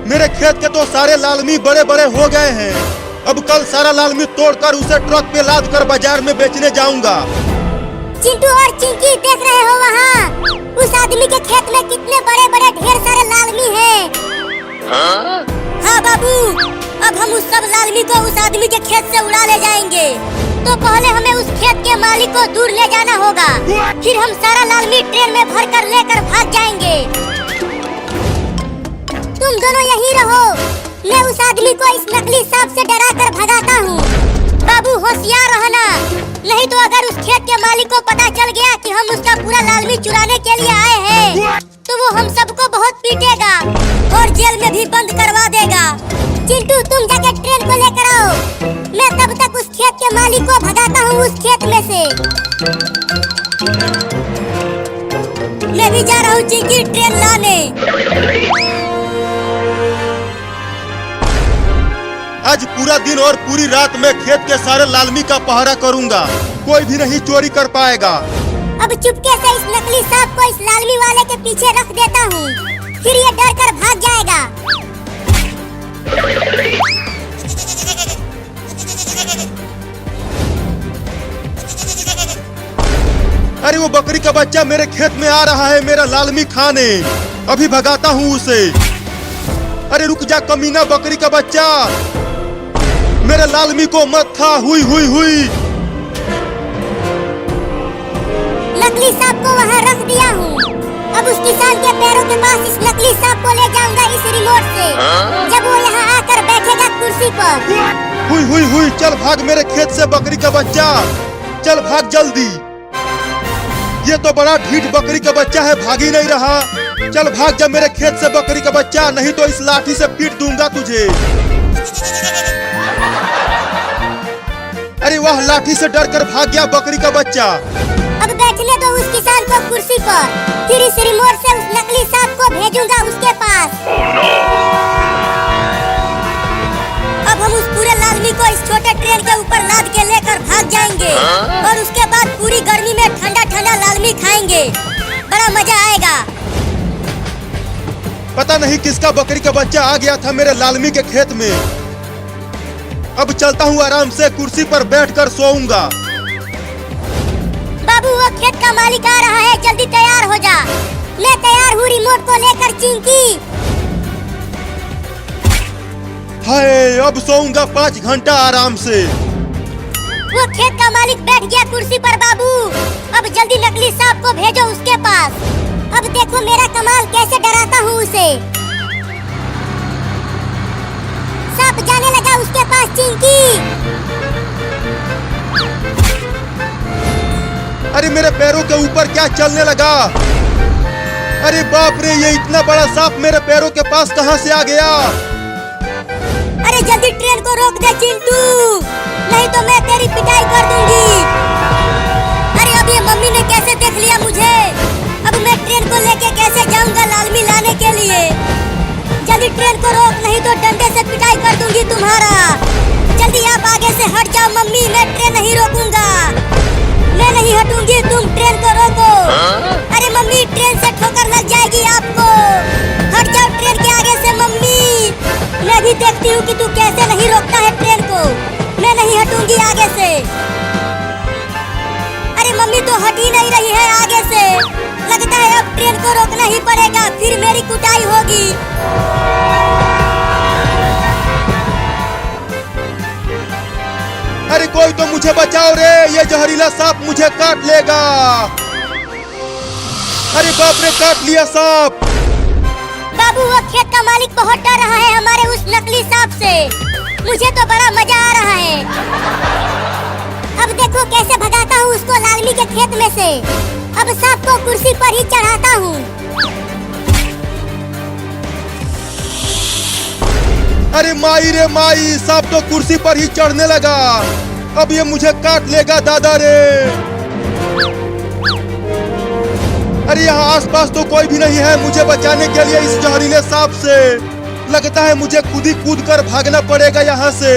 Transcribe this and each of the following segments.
मेरे खेत के तो सारे लालमी बड़े बड़े हो गए हैं। अब कल सारा लालमी तोड़कर उसे ट्रक पे लाद कर बाजार में बेचने जाऊंगा। चिंटू और चिंकी देख रहे हो वहाँ? उस आदमी के खेत में कितने बड़े बड़े ढेर सारे लालमी हैं। हाँ बाबू, अब हम उस सब लालमी को उस आदमी के खेत से उड़ा ले जाएंगे। तो पहले हमें उस खेत के मालिक को दूर ले जाना होगा, फिर हम सारा लालमी ट्रेन में भर कर लेकर भाग जाएंगे। तुम दोनों यहीं रहो, मैं उस आदमी को इस नकली सांप से डरा कर भगाता हूँ। बाबू होशियार रहना, नहीं तो अगर उस खेत के मालिक को पता चल गया कि हम उसका पूरा लालमी चुराने के लिए आए हैं, तो वो हम सबको बहुत पीटेगा और जेल में भी बंद करवा देगा। चिंटू तुम जाके ट्रेन को लेकर आओ, मैं तब तक उस खेत के मालिक को भगाता हूँ उस खेत में से। मैं भी जा रहा हूँ चिंकी ट्रेन लाने। आज पूरा दिन और पूरी रात मैं खेत के सारे लालमी का पहरा करूंगा, कोई भी नहीं चोरी कर पाएगा। अब चुपके से इस नकली सांप को इस लालमी वाले के पीछे रख देता हूँ, फिर ये डर कर भाग जाएगा। अरे वो बकरी का बच्चा मेरे खेत में आ रहा है मेरा लालमी खाने, अभी भगाता हूँ उसे। अरे रुक जा कमीना बकरी का बच्चा, मेरे लालमी को मत खा। हुई हुई हुई। नकली सांप को वहाँ रख दिया हूँ, अब उस किसान के पैरों के पास इस नकली सांप को ले जाऊंगा इस रिमोट से, जब वो यहाँ आकर बैठेगा कुर्सी पर। हुई हुई हुई, चल भाग मेरे खेत से बकरी का बच्चा, चल भाग जल्दी। ये तो बड़ा ढीठ बकरी का बच्चा है, भाग ही नहीं रहा। चल भाग जा मेरे खेत से बकरी का बच्चा, नहीं तो इस लाठी से पीट दूंगा तुझे। अरे वाह, लाठी से डर कर भाग गया बकरी का बच्चा। अब बैठने दो उस किसान को कुर्सी पर, फिर इस रिमोट से उस नकली सांप को भेजूंगा उसके पास। अब हम उस पूरे लालमी को इस छोटे ट्रेन के ऊपर लाद के लेकर भाग जाएंगे और उसके बाद पूरी गर्मी में ठंडा ठंडा लालमी खाएंगे, बड़ा मजा आएगा। पता नहीं किसका बकरी का बच्चा आ गया था मेरे लालमी के खेत में। अब चलता हूँ आराम से, कुर्सी पर बैठकर सोऊंगा। बाबू वो खेत का मालिक आ रहा है, जल्दी तैयार हो जा। मैं तैयार हूँ रिमोट को लेकर चिंकी। हाय, अब सोऊंगा 5 घंटा आराम से। वो खेत का मालिक बैठ गया कुर्सी पर बाबू, अब जल्दी नकली सांप को भेजो उसके पास। अब देखो मेरा कमाल कैसे डराता हूँ उसे। सांप जाने लगा उसके पास चिंकी। अरे मेरे पैरों के ऊपर क्या चलने लगा? अरे बाप रे, ये इतना बड़ा सांप मेरे पैरों के पास कहाँ से आ गया? अरे जल्दी ट्रेन को रोक दे चिंटू, नहीं तो मैं तेरी पिटाई कर दूंगी। अरे अब ये मम्मी ने कैसे देख लिया मुझे, अब मैं ट्रेन को लेके कैसे जाऊंगा लालमी लाने के लिए। जल्दी ट्रेन को रोक, नहीं तो डंडे से पिटाई कर दूंगी तुम्हारा। जल्दी आप आगे से हट जाओ मम्मी, मैं ट्रेन नहीं रोकूंगा। मैं नहीं हटूंगी, तुम ट्रेन को रोको। अरे मम्मी ट्रेन से ठोकर लग जाएगी आपको, हट जाओ ट्रेन के आगे से मम्मी। मैं भी देखती हूँ कि तू कैसे नहीं रोकता है ट्रेन को, मैं नहीं हटूंगी आगे से। अरे मम्मी तो हट ही नहीं रही है आगे से, लगता है अब ट्रेन को रोकना ही पड़ेगा, फिर मेरी कुटाई होगी। अरे कोई तो मुझे बचाओ रे, ये जहरीला सांप मुझे काट लेगा। अरे बाप रे, काट लिया सांप। बाबू वो खेत का मालिक बहुत डर रहा है हमारे उस नकली सांप से, मुझे तो बड़ा मजा आ रहा है। अब देखो कैसे भगाता हूँ उसको लालमी के खेत में से। अब सांप को कुर्सी पर ही चढ़ाता हूँ। अरे माई रे माई, सांप तो कुर्सी पर ही चढ़ने लगा, अब ये मुझे काट लेगा दादा रे। अरे यहाँ आसपास तो कोई भी नहीं है मुझे बचाने के लिए इस जहरीले सांप से। लगता है मुझे खुद ही कूद कर भागना पड़ेगा यहाँ से।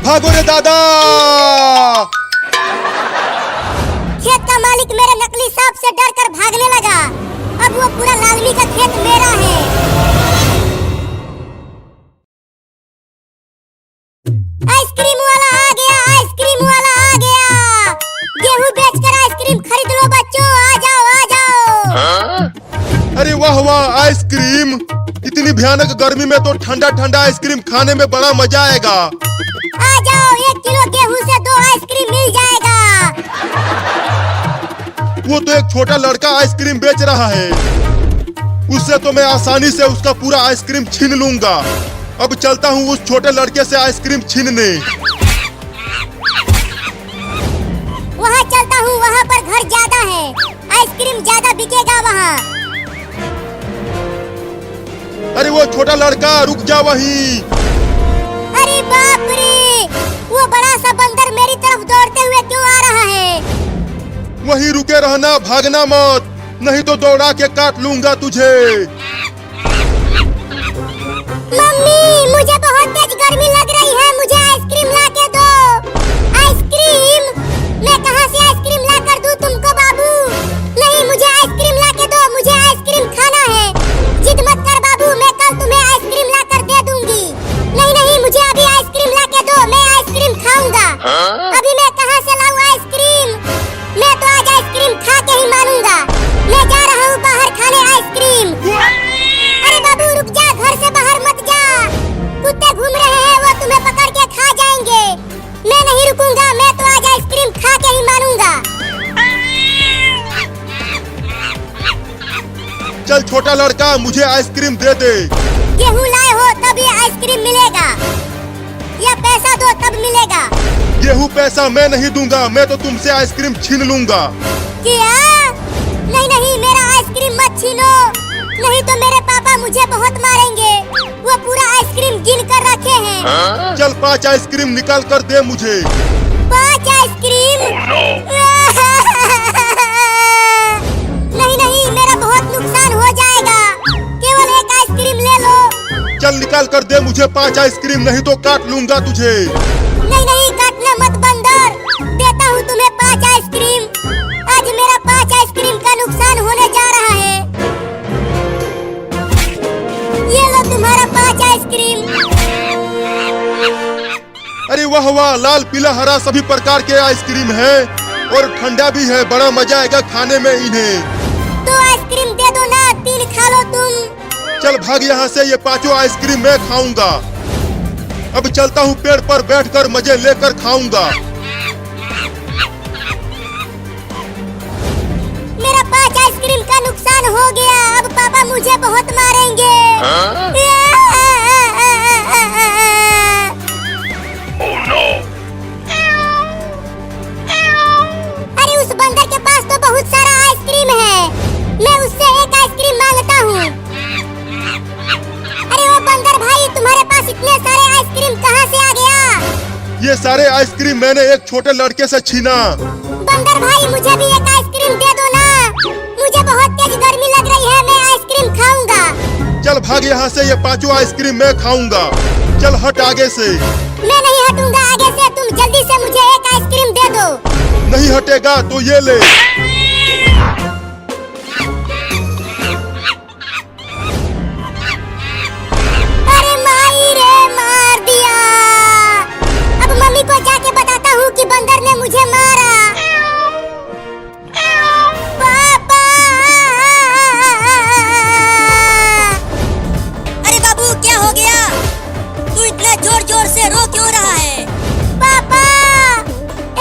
भागो रे दादा। खेत का मालिक मेरे नकली सांप से डर कर भागने लगा। वाह वाह, आइसक्रीम! इतनी भयानक गर्मी में तो ठंडा ठंडा आइसक्रीम खाने में बड़ा मजा आएगा। आ जाओ, 1 किलो गेहूं से 2 आइसक्रीम मिल जाएगा। वो तो एक छोटा लड़का आइसक्रीम बेच रहा है, उससे तो मैं आसानी से उसका पूरा आइसक्रीम छीन लूंगा। अब चलता हूँ उस छोटे लड़के से आइसक्रीम छीनने। वहाँ चलता हूँ, वहाँ पर घर ज्यादा है, आइसक्रीम ज्यादा बिकेगा वहाँ। अरे वो छोटा लड़का, रुक जा वहीं। अरे बाप रे, वो बड़ा सा बंदर मेरी तरफ दौड़ते हुए क्यों आ रहा है? वहीं रुके रहना, भागना मत, नहीं तो दौड़ा के काट लूंगा तुझे। मम्मी, मुझे बहुत तेज गर्मी लग रही है, मुझे आइसक्रीम ला के दो। आइसक्रीम? मैं कहाँ से आइसक्रीम ला कर दूँ तुमको बाबू? नहीं, मुझे आइसक्रीम ला के दो, मुझे आइसक्रीम खाना है। जिद मत कर बाबू, मैं कल तुम्हें आइसक्रीम ला कर दे दूंगी। नहीं नहीं, मुझे अभी आइसक्रीम ला के दो, मैं आइसक्रीम खाऊंगा। अभी मैं कहाँ से लाऊं आइसक्रीम? मैं तो आज आइसक्रीम खा के ही मानूंगा। मैं जा रहा हूँ बाहर खाने आइसक्रीम। अरे बाबू रुक जा, घर से बाहर मत जा, कुत्ते घूम रहे हैं, वो तुम्हें पकड़ के खा जाएंगे। मैं नहीं रुकूंगा, मैं तो आज आइसक्रीम खा के ही मानूंगा। चल छोटा लड़का, मुझे आइसक्रीम दे दे। गेहूं लाए हो तभी आइसक्रीम मिलेगा, या पैसा दो तब मिलेगा। गेहूं पैसा मैं नहीं दूंगा, मैं तो तुमसे आइसक्रीम छीन लूंगा। क्या? नहीं नहीं, मेरा आइसक्रीम मत छीनो, नहीं तो मेरे पापा मुझे बहुत मारेंगे। वो पूरा आइसक्रीम गिन कर रखे हैं। चल 5 आइसक्रीम निकाल कर दे मुझे। 5 आइसक्रीम? नहीं नहीं, मेरा बहुत नुकसान हो जाएगा, केवल 1 आइसक्रीम ले लो। चल निकाल कर दे मुझे 5 आइसक्रीम, नहीं तो काट लूंगा तुझे। नहीं नहीं, काटना मत बंदर, देता हूँ तुम्हें 5 आइसक्रीम। आज मेरा 5 आइसक्रीम का नुकसान होने जा रहा है। ये लो तुम्हारा 5 आइसक्रीम। अरे वाह वाह, लाल पीला हरा सभी प्रकार के आइसक्रीम है और ठंडा भी है, बड़ा मजा आएगा खाने में इन्हें। 2 आइसक्रीम दे दो ना, 3 खा लो तुम। चल भाग यहाँ से, ये 5 आइसक्रीम मैं खाऊंगा। अब चलता हूँ, पेड़ पर बैठकर मजे लेकर खाऊंगा। मेरा 5 आइसक्रीम का नुकसान हो गया, अब पापा मुझे बहुत मारेंगे। अरे उस बंदर के पास तो बहुत सारा आइसक्रीम है, मैं उससे 1 आइसक्रीम मांगता हूँ। अरे वो बंदर भाई, तुम्हारे पास इतने सारे आइसक्रीम कहाँ से आ गया? ये सारे आइसक्रीम मैंने एक छोटे लड़के से छीना। बंदर भाई, मुझे भी 1 आइसक्रीम दे दो ना, मुझे बहुत तेज गर्मी लग रही है, मैं आइसक्रीम खाऊंगा। चल भाग यहाँ से, ये 5 आइसक्रीम मैं खाऊंगा। चल हट आगे से। मैं नहीं हटूंगा आगे से, तुम जल्दी से मुझे 1 आइसक्रीम दे दो। नहीं हटेगा तो ये ले। अरे माई रे, मार दिया। अब मम्मी को जाके बताता हूँ कि बंदर ने मुझे मारा। पापा! अरे बाबू, क्या हो गया? तू इतना जोर जोर से रो क्यों रहा है? पापा,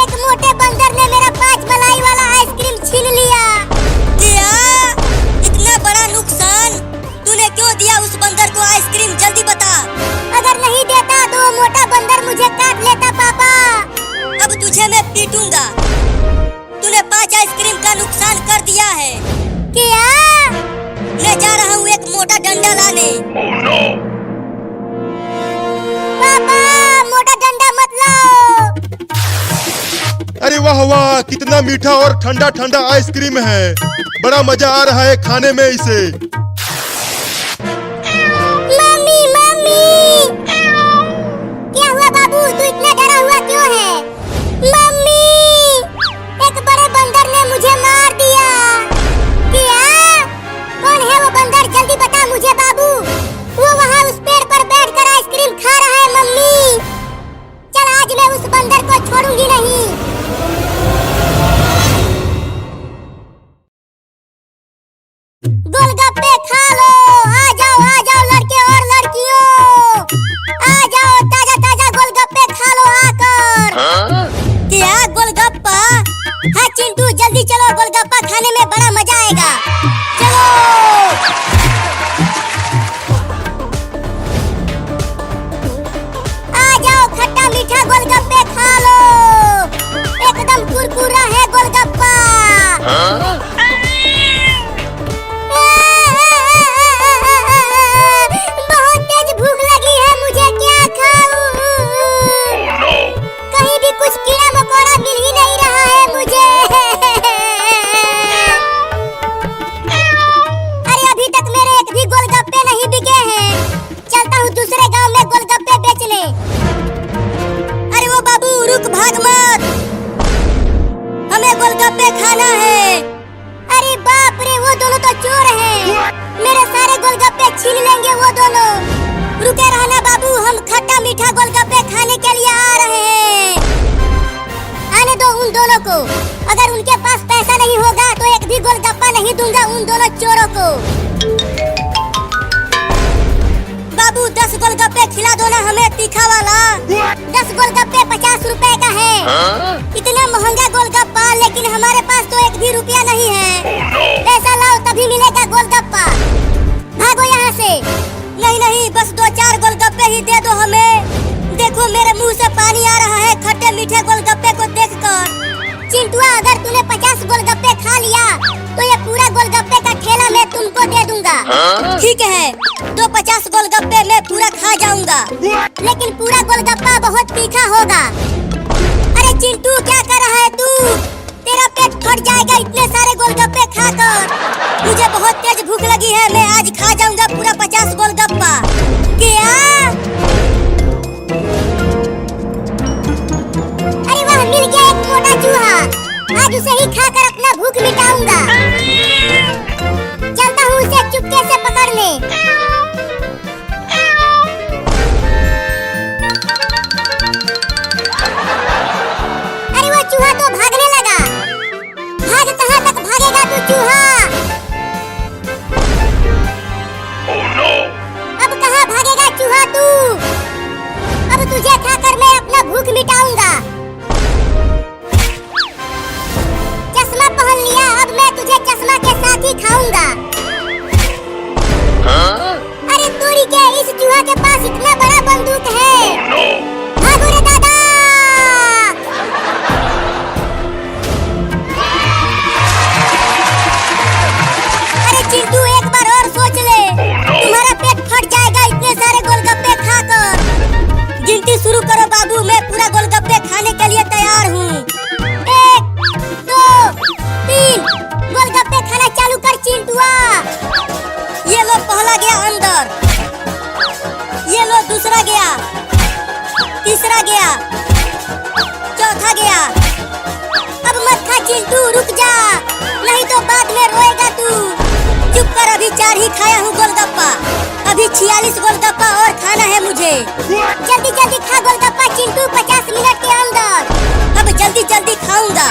एक मोटे बंदर ने मेरा 5 मलाई वाला आइसक्रीम छीन लिया। क्या? इतना बड़ा नुकसान? तूने क्यों दिया उस बंदर को आइसक्रीम? जल्दी बता। अगर नहीं देता तो वो मोटा बंदर मुझे काट लेता पापा। अब तुझे मैं पीटूंगा, तूने 5 आइसक्रीम का नुकसान कर दिया है। क्या? मैं जा रहा हूँ एक मोटा डंडा लाने। पापा, मोटा डंडा मत लाओ। अरे वाह वाह, कितना मीठा और ठंडा ठंडा आइसक्रीम है, बड़ा मजा आ रहा है खाने में इसे। मम्मी मम्मी, क्या हुआ बाबू, तू इतना डरा हुआ क्यों है? मम्मी, एक बड़े बंदर ने मुझे मार दिया। क्या? कौन है वो बंदर, जल्दी बता मुझे बाबू। वो वहाँ उस पेड़ पर बैठकर आइसक्रीम खा रहा है मम्मी। चल आज मैं उस बंदर को छोड़ूंगी नहीं। गोलगप्पे जल्दी चलो, गोलगप्पा खाने में बड़ा मजा आएगा। चलो आ जाओ, खट्टा मीठा गोलगप्पे खा लो, एकदम कुरकुरा है गोलगप्पा। बहुत तेज भूख लगी है मुझे, क्या खाऊं? कहीं भी कुछ कीड़ा मकोड़ा मिल ही नहीं रहा है मुझे। अरे अभी तक मेरे एक भी गोलगप्पे नहीं बिके हैं। चलता हूँ दूसरे गांव में गोलगप्पे बेचने। अरे वो बाबू रुक, भाग मत, हमें गोलगप्पे खाना है। अरे बाप रे, वो दोनों तो चोर हैं, मेरे सारे गोलगप्पे छीन लेंगे वो दोनों। रुके रहना बाबू, हम खट्टा मीठा गोलगप्पे खाने के लिए आ रहे हैं। आने दो उन दोनों को, अगर उनके पास पैसा नहीं होगा तो एक भी गोलगप्पा नहीं दूंगा उन दोनों चोरों को। बाबू 10 गोलगप्पे खिला दो ना हमें, तीखा वाला। 10 गोलगप्पे 50 रुपए का है। इतना महंगा गोलगप्पा, लेकिन हमारे पास तो एक भी रुपया नहीं है। पैसा लाओ तभी मिलेगा गोलगप्पा। भागो यहाँ से। नहीं नहीं, बस 2-4 गोलगप्पे ही दे दो हमें। देखो मेरे मुंह से पानी आ रहा है खट्टे मीठे गोलगप्पे को देखकर। चिंटुआ, अगर तूने 50 गोलगप्पे खा लिया तो ये पूरा गोलगप्पे का ठेला मैं तुमको दे दूंगा। ठीक है, तो 50 गोलगप्पे मैं पूरा खा जाऊंगा, लेकिन पूरा गोलगप्पा बहुत तीखा होगा। अरे चिंटू, क्या कर रहा है तू? तेरा पेट फट जाएगा इतने सारे गोलगप्पे खाकर। मुझे बहुत तेज भूख लगी है, मैं आज खा जाऊंगा पूरा 50 गोलगप्पा। क्या? अरे वाह, मिल गया एक मोटा चूहा। आज उसे ही खाकर अपना भूख मिटाऊंगा। चलता हूँ उसे चुपके से पकड़ने। अरे वो चूहा तो भागने लगा। भाग, कहाँ तक भागेगा तू चूहा? अब कहाँ भागेगा चूहा तू? अब तुझे खाकर मैं अपना भूख मिटाऊंगा। चश्मा पहन लिया, अब मैं तुझे चश्मा के साथ ही खाऊंगा। अरे तोरी के, इस चूहा के पास इतना बड़ा बंदूक है। भागो रे दादा। अरे चिंटू, एक बार और सोच ले, तुम्हारा पेट फट जाएगा इतने सारे गोलगप्पे खाकर। गिनती शुरू करो बाबू, मैं पूरा गोलगप्पे खाने के लिए तैयार हूँ। 1, 2, 3, गोलगप्पे खाना चालू कर चिंटुआ। ये लो, पहला गया अंदर। ये लो, दूसरा गया, तीसरा गया, चौथा गया। अब मत खा चिंटू, रुक जा, नहीं तो बाद में रोएगा तू। चुप कर, अभी 4 ही खाया हूँ गोलगप्पा। अभी 46 गोलगप्पा और खाना है मुझे। जल्दी जल्दी खा गोलगप्पा चिंटू, 50 मिनट के अंदर। अब जल्दी जल्दी खाऊंगा।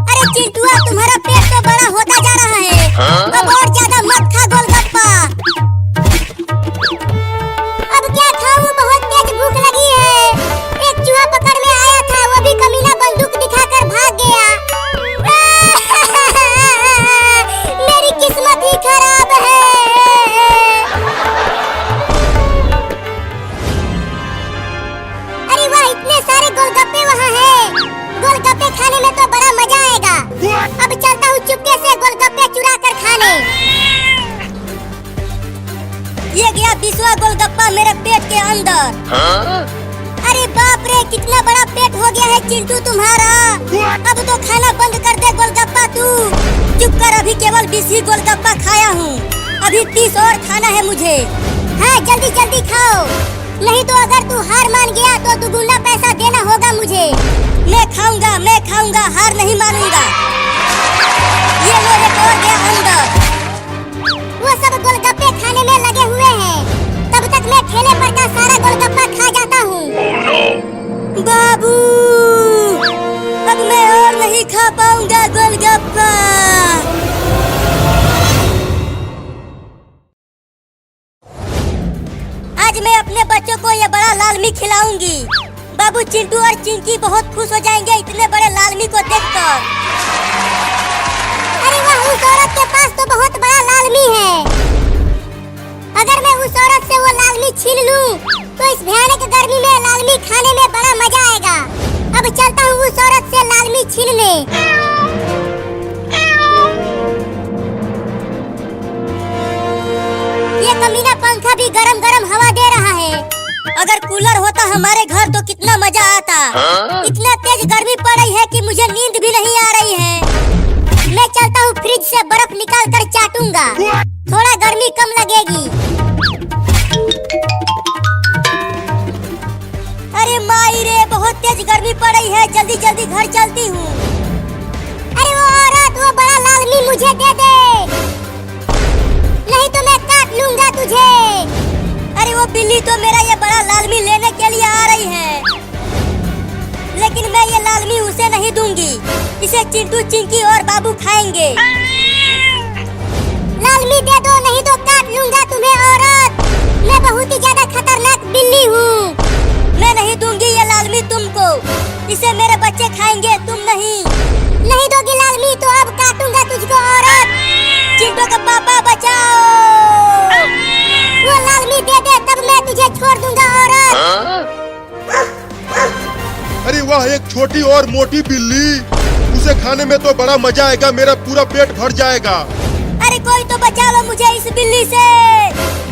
अरे चिंटुआ, तुम्हारा पेट तो बड़ा होता जा रहा है। अब और ज्यादा मत खा गोलगप्पा। अब क्या खाऊं, बहुत तेज भूख लगी है। एक चूहा पकड़ में आया था, वो भी कमीना बंदूक दिखाकर भाग गया। मेरी किस्मत ही खराब है। अरे वाह, इतने सारे गोलगप्पे वहाँ हैं। गोलगप्पे खाने में तो बड़ा मजा आएगा। अब चलता हूँ चुपके से गोलगप्पे चुरा कर खाने। ये गया 20वां गोलगप्पा मेरे पेट के अंदर। अरे बाप रे, कितना बड़ा पेट हो गया है चिंटू तुम्हारा। अब तो खाना बंद कर दे गोलगप्पा तू। चुप कर, अभी केवल 20 ही गोलगप्पा खाया हूँ, अभी 30 और खाना है मुझे। हाँ, जल्दी जल्दी खाओ, नहीं तो अगर तू हार मान गया तो दुगुना पैसा देना होगा मुझे। मैं खाऊंगा, हार नहीं मानूंगा। ये लो, एक और गया अंदर। वो सब गोलगप्पे खाने में लगे हुए हैं, तब तक मैं ठेले पर का सारा गोलगप्पा खा जाता हूँ। बाबू, अब मैं और नहीं खा पाऊंगा गोलगप्पा। आज मैं अपने लालमी खिलाऊंगी। बाबू चिंटू और चिंकी बहुत खुश हो जाएंगे इतने बड़े लालमी को देखकर। अरे वाह, उस औरत के पास तो बहुत बड़ा लालमी है। अगर मैं उस औरत से वो लालमी छीन लूं, तो इस भयानक गर्मी में लालमी खाने में बड़ा मजा आएगा। अब चलता हूँ उस औरत से लालमी छीनने। ये कमीना पंखा भी गरम गरम हवा दे रहा है। अगर कूलर होता हमारे घर तो कितना मजा आता। इतना तेज गर्मी पड़ रही है कि मुझे नींद भी नहीं आ रही है। मैं चलता हूँ फ्रिज से बर्फ निकाल कर चाटूंगा, थोड़ा गर्मी कम लगेगी। अरे माई रे, बहुत तेज गर्मी पड़ रही है, जल्दी जल्दी घर चलती हूँ। अरे वो औरत, वो बड़ा लालमी मुझे दे दे, नहीं तो मैं काट लूंगा तुझे। अरे वो बिल्ली तो मेरा ये बड़ा लालमी लेने के लिए आ रही है, लेकिन मैं ये लालमी उसे नहीं दूंगी। इसे चिंटू, चिंकी और बाबू खाएंगे। लालमी दे दो, नहीं तो काट लूंगा तुम्हें औरत। मैं बहुत ही ज्यादा खतरनाक बिल्ली हूँ। मैं नहीं दूंगी ये लालमी तुमको, इसे मेरे बच्चे खाएंगे, तुम नहीं। नहीं दोगी लालमी तो अब काटूंगा तुझको औरत। चिंटू का पापा बचाओ, वो लालमी दे दे तब मैं तुझे छोड़ दूंगा औरत। अरे वाह, एक छोटी और मोटी बिल्ली, उसे खाने में तो बड़ा मजा आएगा, मेरा पूरा पेट भर जाएगा। अरे कोई तो बचा लो मुझे इस बिल्ली से,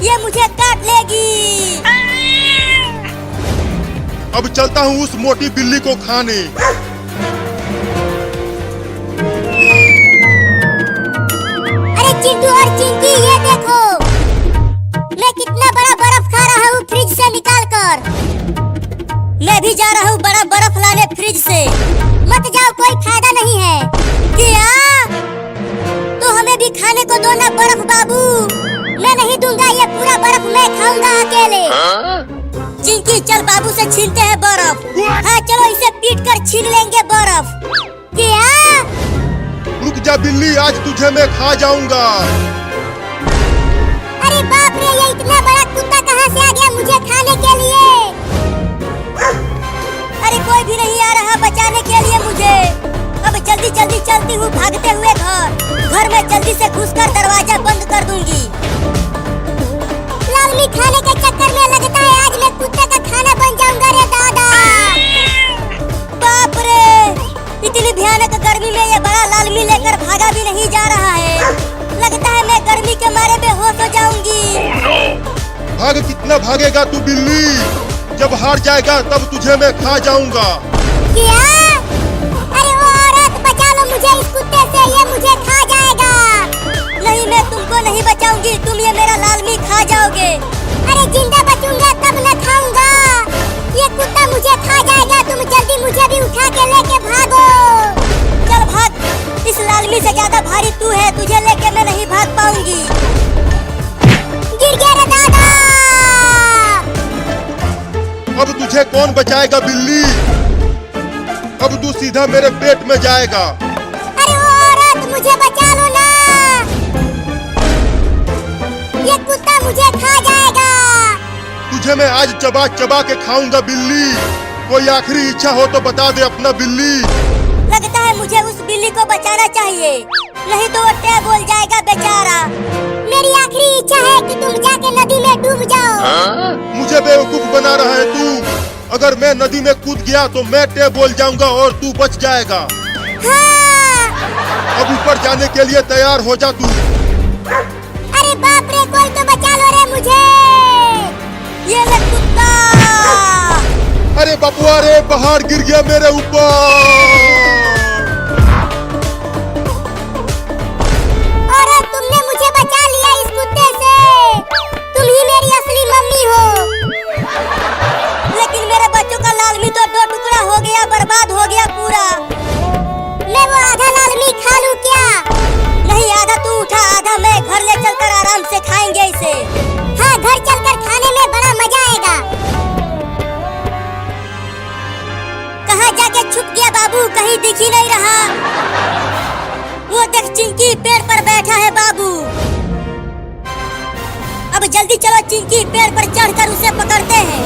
ये मुझे काट लेगी। अब चलता हूँ उस मोटी बिल्ली को खाने। अरे चिंटू और चिंकी, ये देखो मैं कितना बड़ा बर्फ खा रहा हूँ फ्रिज से निकाल कर। मैं भी जा रहा हूँ बड़ा बर्फ लाने फ्रिज से। मत जाओ, कोई फायदा नहीं है। क्या? तो हमें भी खाने को दो ना बर्फ बाबू। मैं नहीं दूंगा, ये पूरा बर्फ मैं खाऊंगा अकेले। चिंकी चल, बाबू से छीनते हैं बर्फ। हाँ चलो, इसे पीट कर छीन लेंगे बर्फ। क्या? रुक जा बिल्ली, आज तुझे मैं खा जाऊंगा। अरे बाप रे, ये इतना बड़ा कुत्ता कहाँ से आ गया मुझे खाने के लिए? अरे कोई भी नहीं आ रहा बचाने के लिए मुझे। अब जल्दी जल्दी चलती हूँ भागते हुए घर में जल्दी से घुसकर दरवाजा बंद कर दूंगी। लालमी खाने के चक्कर में लगता है आज मैं कुत्ते का खाना बन जाऊंगा रे दादा। बाप रे, इतनी भयानक गर्मी में ये बड़ा लालमी लेकर भागा भी नहीं जा रहा है। लगता है मैं गर्मी के मारे बेहोश हो जाऊंगी। भाग, कितना भागेगा तू बिल्ली? जब हार जाएगा तब तुझे मैं खा जाऊंगा। क्या? अरे वो औरत, बचा लो मुझे इस कुत्ते से, ये मुझे खा जाएगा। नहीं, मैं तुमको नहीं बचाऊंगी, तुम ये मेरा लालमी खा जाओगे। अरे जिंदा बचूंगा तब न खाऊंगा, ये कुत्ता मुझे खा जाएगा। तुम जल्दी मुझे भी उठा के लेके भागो। चल भाग, इस लालमी से ज्यादा भारी तू है, तुझे लेके मैं नहीं भाग पाऊंगी। गिर गया रे दादा। अब तुझे कौन बचाएगा बिल्ली? अब तू सीधा मेरे पेट में जाएगा। अरे वो औरत, मुझे बचा लो ना, ये कुत्ता मुझे खा जाएगा। तुझे मैं आज चबा चबा के खाऊंगा बिल्ली। कोई आखिरी इच्छा हो तो बता दे अपना बिल्ली। लगता है मुझे उस बिल्ली को बचाना चाहिए, नहीं तो वो टैब बोल जाएगा बेचारा। मेरी आखिरी इच्छा है कि तुम जाके नदी में डूब जाओ। मुझे बेवकूफ बना रहा है तू। अगर मैं नदी में कूद गया तो मैं टैब बोल जाऊंगा और तू बच जाएगा। हाँ। अब ऊपर जाने के लिए तैयार हो जा तू। अरे बाप रे, कोई तो बचा लो रे मुझे। ये ले कुत्ता। अरे बपुआ रे, बाहर गिर गया मेरे ऊपर। तुमने मुझे बचा लिया इस कुत्ते से। तुम ही मेरी असली मम्मी हो। लेकिन मेरे बच्चों का लालमी तो 2 टुकड़ा हो गया, बर्बाद हो गया पूरा। मैं वो आधा लालमी खा लूं क्या? नहीं, आधा तू उठा, आधा मैं। घर ले चलकर आराम से खाएंगे इसे। हाँ, घर चलकर खाने में बड़ा मजा आएगा। कहाँ जाके छुप गया बाबू, कहीं दिख ही नहीं रहा। वो देख, चिंकी पेड़ पर बैठा है बाबू। अब जल्दी चलो चिंकी, पेड़ पर चढ़कर उसे पकड़ते हैं।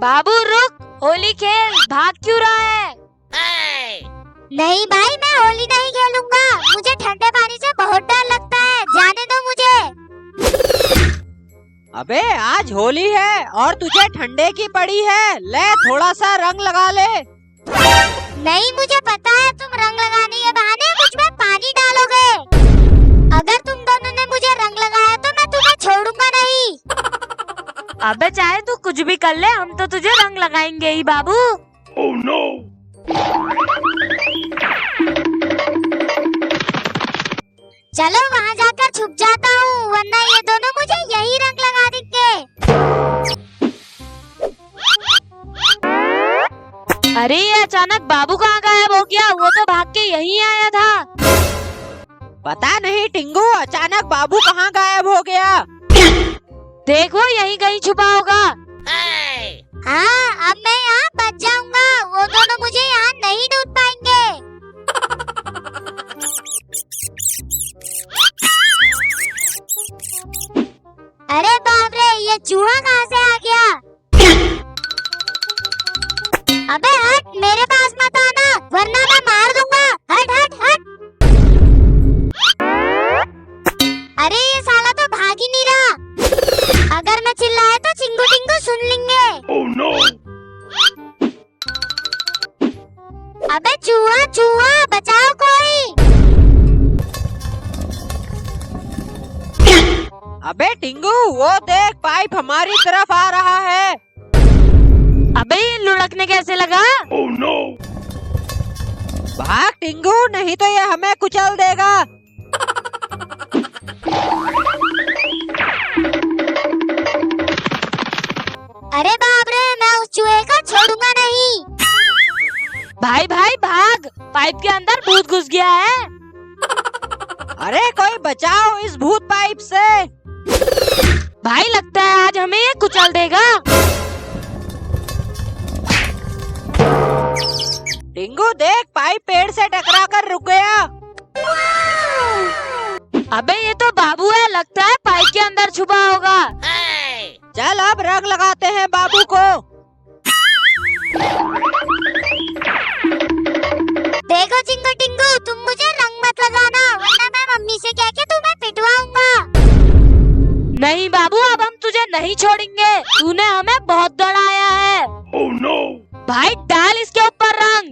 बाबू रुक, होली खेल, भाग क्यों रहा है? नहीं भाई, मैं होली नहीं खेलूंगा। मुझे ठंडे पानी से बहुत डर लगता है, जाने दो मुझे। अबे आज होली है और तुझे ठंडे की पड़ी है, ले थोड़ा सा रंग लगा ले। नहीं, मुझे पता है तुम रंग लगाने के बहाने मुझ में पानी डालोगे। अगर तुम दोनों ने मुझे रंग लगाया तो मैं तुम्हें छोड़ूंगा नहीं। अबे चाहे तू कुछ भी कर ले, हम तो तुझे रंग लगाएंगे ही बाबू। Oh no! चलो वहाँ जाकर छुप जाता हूँ, वरना ये दोनों मुझे यही रंग लगा देंगे। अरे ये अचानक बाबू कहाँ गायब हो गया? वो तो भाग के यहीं आया था। पता नहीं टिंगू, अचानक बाबू कहाँ गायब हो गया। देखो यहीं कहीं छुपा होगा। हाँ, अब मैं यहाँ बच जाऊंगा, वो दोनों मुझे यहाँ नहीं ढूंढ पाएंगे। अरे बाप रे, ये चूहा कहाँ से आ गया? अबे हट, मेरे पास मत आना, वरना मैं मार दूंगा। हट हट हट। अरे ये साला तो भाग ही नहीं रहा। अगर मैं चिल्लाया तो चिंगू टिंगू सुन लेंगे। Oh no! अबे चूहा चूहा, बचाओ कोई। अबे टिंगू, वो देख पाइप हमारी तरफ आ रहा है। अबे ये लुढ़कने कैसे लगा? Oh no! भाग टिंगू, नहीं तो ये हमें कुचल देगा। अरे बाप रे, मैं उस चूहे को छोड़ूंगा नहीं। भाई भाई भाग, पाइप के अंदर भूत घुस गया है। अरे कोई बचाओ इस भूत पाइप से। भाई लगता है आज हमें ये कुचल देगा। टिंगू देख, पाइप पेड़ से टकरा कर रुक गया। अबे ये तो बाबू है, लगता है पाइप के अंदर छुपा होगा। चल अब रंग लगाते हैं बाबू को। देखो चिंगू टिंगू, तुम मुझे रंग मत लगाना, वरना मैं मम्मी से कह के तुम्हें पिटवाऊंगा। नहीं बाबू, अब हम तुझे नहीं छोड़ेंगे, तूने हमें बहुत डराया है। Oh no! भाई डाल इसके ऊपर रंग।